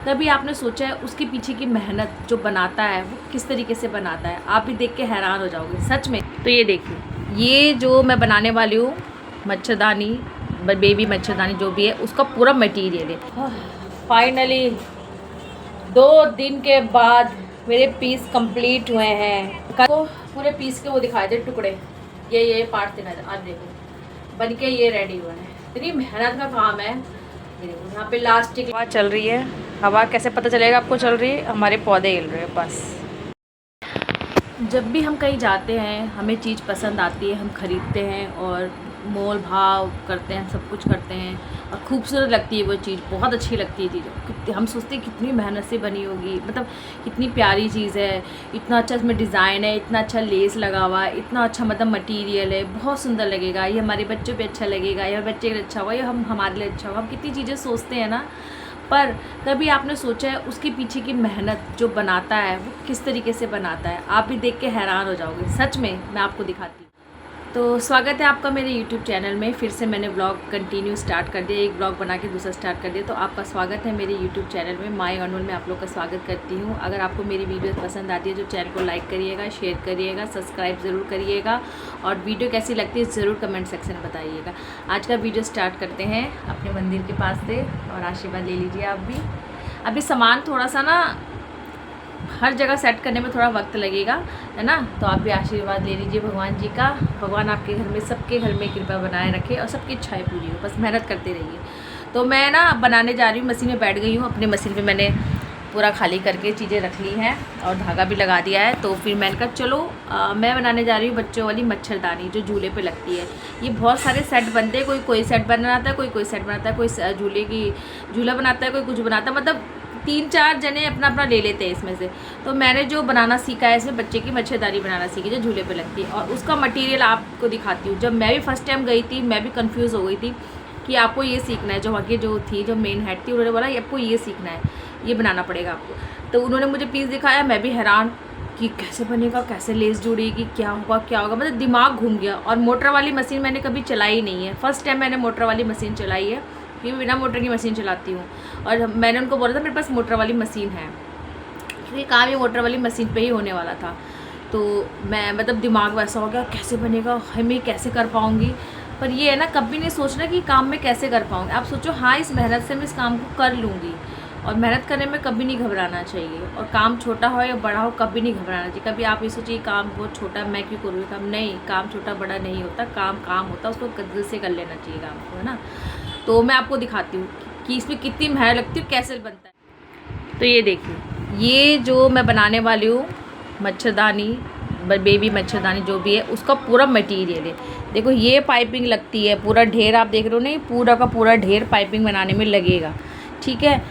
कभी आपने सोचा है उसके पीछे की मेहनत जो बनाता है वो किस तरीके से बनाता है? आप भी देख के हैरान हो जाओगे सच में। तो ये देखिए, ये जो मैं बनाने वाली हूँ मच्छरदानी, बेबी मच्छरदानी जो भी है, उसका पूरा मटेरियल है। फाइनली 2 दिन के बाद मेरे पीस कंप्लीट हुए हैं। कल को पूरे पीस के वो दिखाए थे टुकड़े, ये पार्ट दिखाए थे। आज देखो बन के ये रेडी हुआ है। इतनी मेहनत का काम है। यहाँ पे लास्टिक हवा चल रही है। हवा कैसे पता चलेगा आपको चल रही है? हमारे पौधे हिल रहे हैं बस। जब भी हम कहीं जाते हैं, हमें चीज़ पसंद आती है, हम ख़रीदते हैं और मोल भाव करते हैं, सब कुछ करते हैं और खूबसूरत लगती है वो चीज़, बहुत अच्छी लगती है चीज़। हम सोचते हैं कितनी मेहनत से बनी होगी, मतलब कितनी प्यारी चीज़ है, इतना अच्छा इसमें डिज़ाइन है, इतना अच्छा लेस लगा हुआ है, इतना अच्छा मतलब मटेरियल है, बहुत सुंदर लगेगा, ये हमारे बच्चों पे अच्छा लगेगा, या बच्चे के लिए अच्छा होगा, या हम हमारे लिए अच्छा होगा। हम कितनी चीज़ें सोचते हैं ना, पर कभी आपने सोचा है उसके पीछे की मेहनत जो बनाता है वो किस तरीके से बनाता है? आप भी देख के हैरान हो जाओगे सच में। मैं आपको दिखाती हूँ। तो स्वागत है आपका मेरे YouTube चैनल में। फिर से मैंने ब्लॉग कंटिन्यू स्टार्ट कर दिया, एक ब्लॉग बना के दूसरा स्टार्ट कर दिया। तो आपका स्वागत है मेरे YouTube चैनल में। माय अनमोल में आप लोग का स्वागत करती हूँ। अगर आपको मेरी वीडियो पसंद आती है तो चैनल को लाइक करिएगा, शेयर करिएगा, सब्सक्राइब ज़रूर करिएगा और वीडियो कैसी लगती है ज़रूर कमेंट सेक्शन में बताइएगा। आज का वीडियो स्टार्ट करते हैं अपने मंदिर के पास से और आशीर्वाद ले लीजिए आप भी। अभी सामान थोड़ा सा ना हर जगह सेट करने में थोड़ा वक्त लगेगा, है ना। तो आप भी आशीर्वाद ले लीजिए भगवान जी का। भगवान आपके घर में, सबके घर में कृपा बनाए रखे और सबकी इच्छाएं पूरी हो, बस मेहनत करते रहिए। तो मैं ना बनाने जा रही हूँ, मशीन में बैठ गई हूँ। अपने मशीन पे मैंने पूरा खाली करके चीज़ें रख ली हैं और धागा भी लगा दिया है। तो फिर मैंने कहा चलो मैं बनाने जा रही हूँ बच्चों वाली मच्छरदानी जो झूले पे लगती है। ये बहुत सारे सेट बनते हैं, कोई सेट बनाता है, कोई सेट बनाता है, कोई झूला बनाता है, कोई कुछ बनाता है, मतलब 3-4 जने अपना अपना ले लेते हैं इसमें से। तो मैंने जो बनाना सीखा है इसमें बच्चे की मच्छरदानी बनाना सीखी जो झूले पे लगती है, और उसका मटेरियल आपको दिखाती हूँ। जब मैं भी फर्स्ट टाइम गई थी मैं भी कंफ्यूज हो गई थी कि आपको ये सीखना है। जो आगे जो थी, जो मेन हेड थी, उन्होंने बोला आपको ये सीखना है, ये बनाना पड़ेगा आपको। तो उन्होंने मुझे पीस दिखाया, मैं भी हैरान कि कैसे बनेगा, कैसे लेस जुड़ेगी, क्या होगा, मतलब दिमाग घूम गया। और मोटर वाली मशीन मैंने कभी चलाई नहीं है, फर्स्ट टाइम मैंने मोटर वाली मशीन चलाई है। मैं बिना मोटर की मशीन चलाती हूँ और मैंने उनको बोला था मेरे पास मोटर वाली मशीन है, क्योंकि काम ये मोटर वाली मशीन पे ही होने वाला था। तो मैं मतलब दिमाग वैसा हो गया, कैसे बनेगा, मैं कैसे कर पाऊँगी। पर ये है ना, कभी नहीं सोचना कि काम में कैसे कर पाऊँगी। आप सोचो हाँ इस मेहनत से मैं इस काम को कर लूँगी। और मेहनत करने में कभी नहीं घबराना चाहिए, और काम छोटा हो या बड़ा हो कभी नहीं घबराना चाहिए। कभी आप ये सोचिए काम बहुत छोटा, मैं क्यों करूँगी काम, नहीं, काम छोटा बड़ा नहीं होता, काम होता है, उसको दिल से कर लेना चाहिए काम को, है ना। तो मैं आपको दिखाती हूँ कि इसमें कितनी मेहनत लगती है, कैसे बनता है। तो ये देखिए, ये जो मैं बनाने वाली हूँ मच्छरदानी, बेबी मच्छरदानी जो भी है, उसका पूरा मटेरियल है। देखो ये पाइपिंग लगती है, पूरा ढेर आप देख रहे हो, नहीं पूरा का पूरा ढेर पाइपिंग बनाने में लगेगा, ठीक है।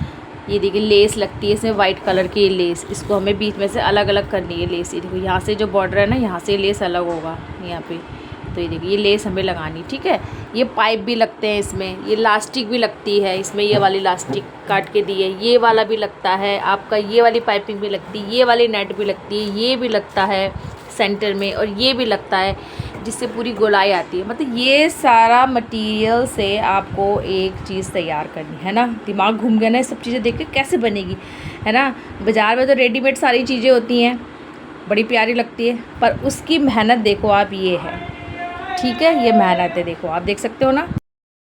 ये देखिए लेस लगती है इसमें, वाइट कलर की लेस, इसको हमें बीच में से अलग अलग करनी है लेस। ये देखो यहाँ से जो बॉर्डर है ना, यहाँ से लेस अलग होगा यहाँ पे। तो ये देखिए ये लेस हमें लगानी, ठीक है। ये पाइप भी लगते हैं इसमें, ये लास्टिक भी लगती है इसमें, ये वाली लास्टिक काट के दी है, ये वाला भी लगता है आपका, ये वाली पाइपिंग भी लगती है, ये वाली नेट भी लगती है, ये भी लगता है सेंटर में, और ये भी लगता है जिससे पूरी गोलाई आती है। मतलब ये सारा मटेरियल से आपको एक चीज़ तैयार करनी है ना। दिमाग घूम गया ना, ये सब चीज़ें देख के कैसे बनेगी, है ना। बाज़ार में तो रेडीमेड सारी चीज़ें होती हैं, बड़ी प्यारी लगती है, पर उसकी मेहनत देखो आप, ये है, ठीक है, ये मेहनत है, देखो आप देख सकते हो ना।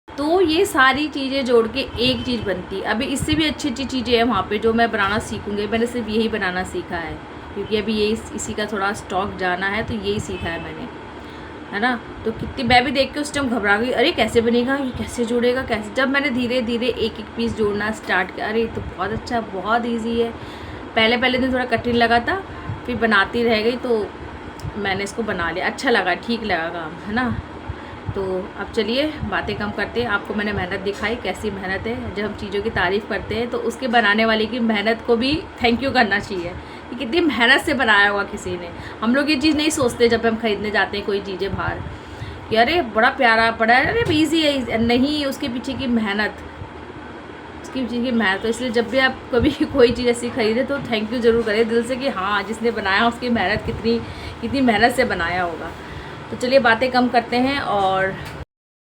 तो ये सारी चीज़ें जोड़ के एक चीज़ बनती है। अभी इससे भी अच्छी अच्छी चीज़ें हैं वहाँ पे जो मैं बनाना सीखूँगी। मैंने सिर्फ यही बनाना सीखा है, क्योंकि अभी यही इसी का थोड़ा स्टॉक जाना है, तो यही सीखा है मैंने, है ना। तो कितनी मैं भी देख के उस टाइम घबरा गई, अरे कैसे बनेगा, ये कैसे जुड़ेगा, कैसे। जब मैंने धीरे धीरे एक एक पीस जोड़ना स्टार्ट किया, अरे तो बहुत अच्छा, बहुत ईजी है। पहले दिन थोड़ा कठिन लगा था, फिर बनाती रह गई तो मैंने इसको बना लिया, अच्छा लगा, ठीक लगा काम, है ना। तो अब चलिए बातें कम करते हैं। आपको मैंने मेहनत दिखाई, कैसी मेहनत है। जब हम चीज़ों की तारीफ़ करते हैं तो उसके बनाने वाले की मेहनत को भी थैंक यू करना चाहिए कि कितनी मेहनत से बनाया होगा किसी ने। हम लोग ये चीज़ नहीं सोचते जब हम ख़रीदने जाते हैं कोई चीज़ें बाहर कि अरे बड़ा प्यारा पड़ा है, अरे ईजी है, नहीं, उसके पीछे की मेहनत, उसकी पीछे की मेहनत। तो इसलिए जब भी आप कभी कोई चीज़ ऐसी खरीदे तो थैंक यू ज़रूर करें दिल से कि हाँ जिसने बनाया उसकी मेहनत कितनी मेहनत से बनाया होगा। तो चलिए बातें कम करते हैं, और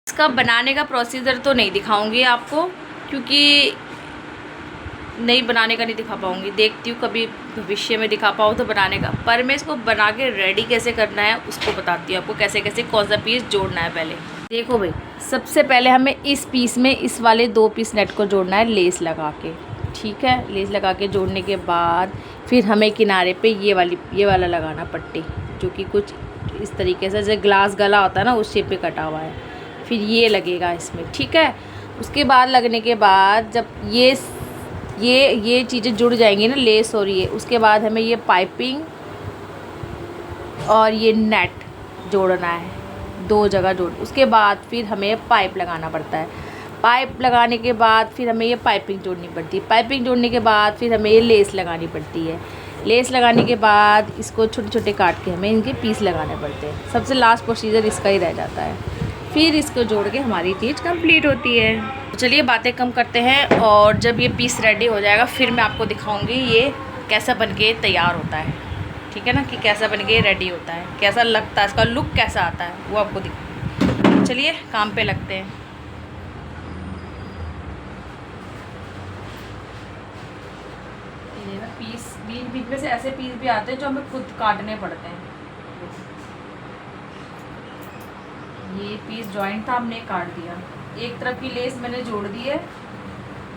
इसका बनाने का प्रोसीजर तो नहीं दिखाऊंगी आपको, क्योंकि नहीं बनाने का नहीं दिखा पाऊँगी, देखती हूँ कभी भविष्य में दिखा पाऊँ तो बनाने का। पर मैं इसको बना के रेडी कैसे करना है उसको बताती हूँ आपको, कैसे कैसे कौन सा पीस जोड़ना है। पहले देखो भाई, सबसे पहले हमें इस पीस में इस वाले 2 पीस नेट को जोड़ना है लेस लगा के, ठीक है। लेस लगा के जोड़ने के बाद फिर हमें किनारे पे ये वाला लगाना पट्टी, जो कि कुछ इस तरीके से जैसे ग्लास गला होता है ना, उस शेप पे कटा हुआ है। फिर ये लगेगा इसमें, ठीक है। उसके बाद लगने के बाद जब ये चीज़ें जुड़ जाएंगी ना, लेस और ये, उसके बाद हमें ये पाइपिंग और ये नेट जोड़ना है, 2 जगह जोड़। उसके बाद फिर हमें पाइप लगाना पड़ता है। पाइप लगाने के बाद फिर हमें ये पाइपिंग जोड़नी पड़ती है। पाइपिंग जोड़ने के बाद फिर हमें ये लेस लगानी पड़ती है। लेस लगाने के बाद इसको छोटे छोटे काट के हमें इनके पीस लगाने पड़ते हैं। सबसे लास्ट प्रोसीजर इसका ही रह जाता है। फिर इसको जोड़ के हमारी चीज़ कंप्लीट होती है। तो चलिए बातें कम करते हैं, और जब ये पीस रेडी हो जाएगा फिर मैं आपको दिखाऊंगी ये कैसा बन के तैयार होता है, ठीक है ना, कि कैसा बन के रेडी होता है, कैसा लगता है, इसका लुक कैसा आता है वो आपको दिखाऊंगी। चलिए काम पे लगते हैं। ये ना पीस बीच बीच में से ऐसे पीस भी आते हैं जो हमें खुद काटने पड़ते हैं। ये पीस जॉइंट था, हमने काट दिया। एक तरफ की लेस मैंने जोड़ दी है,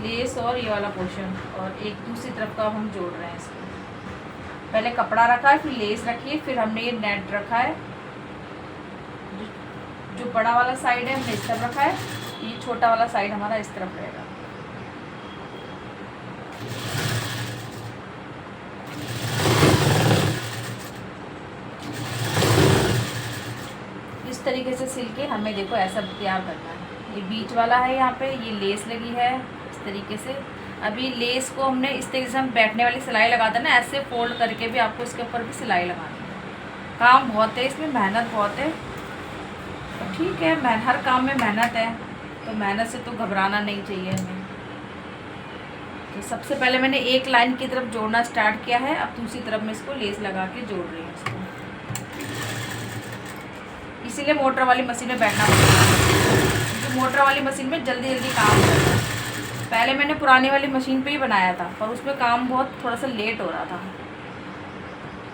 लेस और ये वाला पोर्शन, और एक दूसरी तरफ का हम जोड़ रहे हैं इसको। पहले कपड़ा रखा है, फिर लेस रखी है, फिर हमने ये नेट रखा है। जो बड़ा वाला साइड है हमने इस तरफ रखा है, ये छोटा वाला साइड हमारा इस तरफ रहेगा। इस तरीके से सिल के हमें देखो ऐसा तैयार करना है। ये बीच वाला है, यहाँ पे ये लेस लगी है इस तरीके से। अभी लेस को हमने इस तरीके से हम बैठने वाली सिलाई लगाते हैं ना, ऐसे फोल्ड करके भी आपको इसके ऊपर भी सिलाई लगानी है। काम बहुत है इसमें, मेहनत बहुत है, ठीक है। हर काम में मेहनत है, तो मेहनत से तो घबराना नहीं चाहिए हमें। तो सबसे पहले मैंने एक लाइन की तरफ जोड़ना स्टार्ट किया है, अब दूसरी तरफ मैं इसको लेस लगा के जोड़ रही हूँ इसको। इसीलिए मोटर वाली मशीन में बैठना पड़ता है, क्योंकि मोटर वाली मशीन में जल्दी जल्दी काम करता है। पहले मैंने पुरानी वाली मशीन पे ही बनाया था, पर उसमें काम बहुत थोड़ा सा लेट हो रहा था,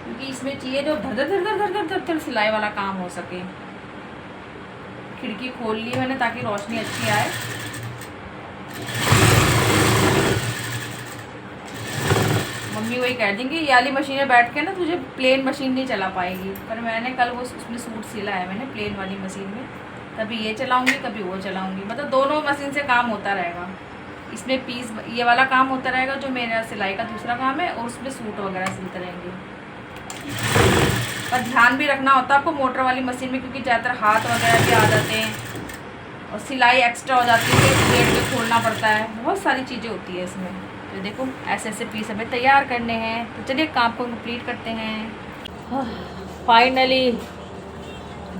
क्योंकि इसमें चाहिए जो धर धर धर धर धर धर धर सिलाई वाला काम हो सके। खिड़की खोल ली मैंने ताकि रोशनी अच्छी आए। मम्मी वही कह देंगी ये वाली मशीन में बैठ के ना तुझे प्लेन मशीन नहीं चला पाएगी, पर मैंने कल वो उसमें सूट सिला है मैंने प्लेन वाली मशीन में। कभी ये चलाऊंगी कभी वो चलाऊंगी, मतलब दोनों मशीन से काम होता रहेगा। इसमें पीस ये वाला काम होता रहेगा जो मेरा सिलाई का दूसरा काम है, और उसमें सूट वगैरह सिलते रहेंगे। पर ध्यान भी रखना होता है आपको मोटर वाली मशीन में, क्योंकि ज़्यादातर हाथ वगैरह भी आ जाते हैं और सिलाई एक्स्ट्रा हो जाती है, प्लेट पे खोलना पड़ता है, बहुत सारी चीज़ें होती है इसमें। तो देखो ऐसे ऐसे पीस हमें तैयार करने हैं। तो चलिए काम को कंप्लीट करते हैं। फाइनली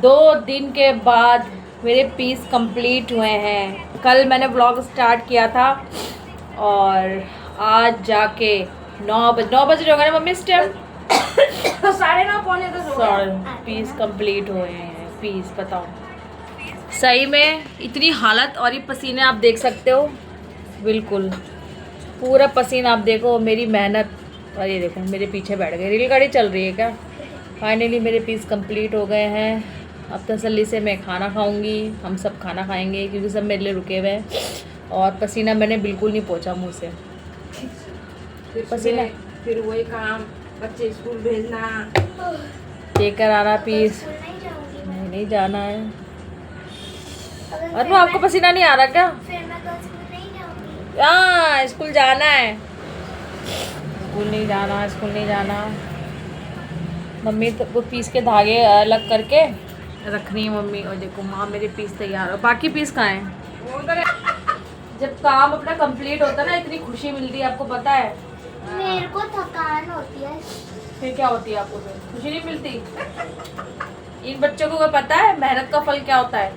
2 दिन के बाद मेरे पीस कंप्लीट हुए हैं। कल मैंने व्लॉग स्टार्ट किया था और आज जाके 9 बजे हो गए ना मम्मी इस टाइम, 9:30 पौने 10 पीस कंप्लीट हुए हैं। पीस बताओ सही में इतनी हालत, और ये पसीने आप देख सकते हो, बिल्कुल पूरा पसीना आप देखो, मेरी मेहनत। और ये देखो मेरे पीछे बैठ गए, रेलगाड़ी चल रही है क्या। फाइनली मेरे पीस कंप्लीट हो गए हैं। अब तसल्ली से मैं खाना खाऊंगी, हम सब खाना खाएंगे, क्योंकि सब मेरे लिए रुके हुए हैं। और पसीना मैंने बिल्कुल नहीं पोंछा मुँह से, पसीना। फिर वही काम, बच्चे स्कूल भेजना, देकर आना पीस। नहीं जाना है। और वो आपको पसीना नहीं आ रहा क्या? हाँ स्कूल जाना है, स्कूल नहीं जाना, स्कूल नहीं जाना। मम्मी तो वो पीस के धागे अलग करके रखनी है मम्मी। और देखो माँ मेरे पीस तैयार हो, बाकी पीस कहाँ हैं? जब काम अपना कंप्लीट होता है ना, इतनी खुशी मिलती है, आपको पता है। मेरे को थकान होती है। फिर क्या होती है आपको? फिर खुशी नहीं मिलती? इन बच्चों को पता है मेहनत का फल क्या होता है।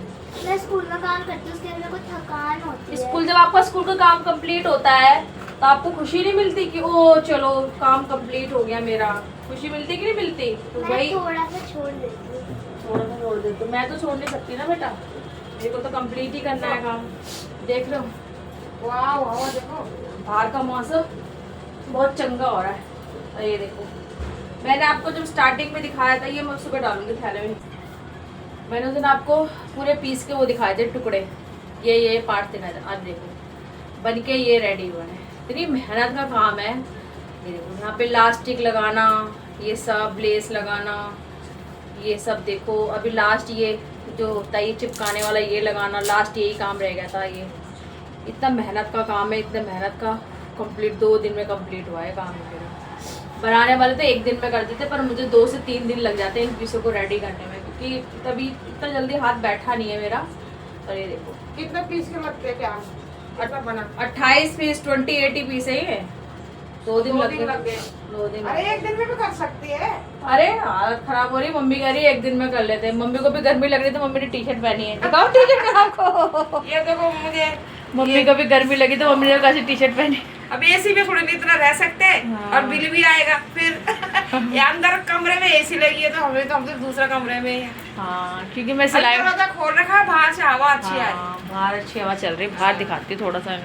मैं स्कूल में काम करती हूँ, उसके लिए मेरे को थकान होती है। स्कूल जब आपका स्कूल का काम कंप्लीट होता है तो आपको खुशी नहीं मिलती कि ओ चलो काम कंप्लीट हो गया मेरा? खुशी मिलती कि नहीं मिलती? तो मैं वही थोड़ा सा छोड़ देती हूँ। थोड़ा सा छोड़ देती हूँ। मैं तो छोड़ नहीं सकती ना बेटा, मेरे को तो कंप्लीट ही करना है काम। देख लो वाह वाह, देखो बाहर का मौसम बहुत चंगा हो रहा है। और ये देखो, मैंने आपको जब स्टार्टिंग में दिखाया था, ये मैं सुबह डालूंगी थैले में। मैंने उस दिन आपको पूरे पीस के वो दिखाए थे टुकड़े, ये पार्ट दिखाया था। अब देखो बन के ये रेडी हुआ है। इतनी मेहनत का काम है। ये देखो यहाँ पे लास्टिक लगाना, ये सब लेस लगाना, ये सब देखो। अभी लास्ट ये जो होता है ये चिपकाने वाला ये लगाना, लास्ट यही काम रह गया था। ये इतना मेहनत का काम है, इतना मेहनत का कंप्लीट 2 दिन में कंप्लीट हुआ है काम मेरा। बनाने वाले तो 1 दिन में कर देते, पर मुझे 2 से 3 दिन लग जाते हैं इन पीसों को रेडी करने में, क्योंकि तभी इतना जल्दी हाथ बैठा नहीं है मेरा। और ये देखो कितने पीस के लगते हैं क्या? कितना बना? 28 पीस 20-80 पीस है ये। 2 दिन लग गए। 2 दिन। अरे 1 दिन में भी कर सकती है। अरे हालत खराब हो रही, मम्मी कह रही है 1 दिन में कर लेते हैं। मम्मी को भी गर्मी लग रही थी, मम्मी ने टी शर्ट पहनी है। दिखाओ टी शर्ट आपको। ये देखो मुझे मम्मी को भी गर्मी लगी तो मम्मी ने कैसी टी शर्ट पहनी। अब एसी में थोड़ी नहीं इतना रह सकते हाँ। और बिल भी आएगा फिर। ये अंदर कमरे में एसी लगी है तो हम तो दूसरा कमरे में ही है। हाँ, क्योंकि मैं सिलाई दरवाजा खोल रखा है, बाहर से हवा अच्छी आ रही हाँ, बाहर अच्छी हवा चल रही है। बाहर दिखाती थोड़ा सा,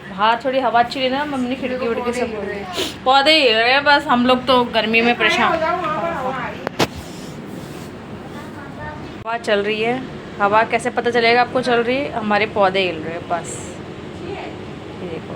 बाहर थोड़ी हवा अच्छी रही ना। मम्मी ने खिड़की उड़की सब खोल दी। पौधे हिल रहे हैं बस, हम लोग तो गर्मी में परेशान। हवा चल रही है। हवा कैसे पता चलेगा आपको चल रही है? हमारे पौधे हिल रहे हैं बस। ये देखो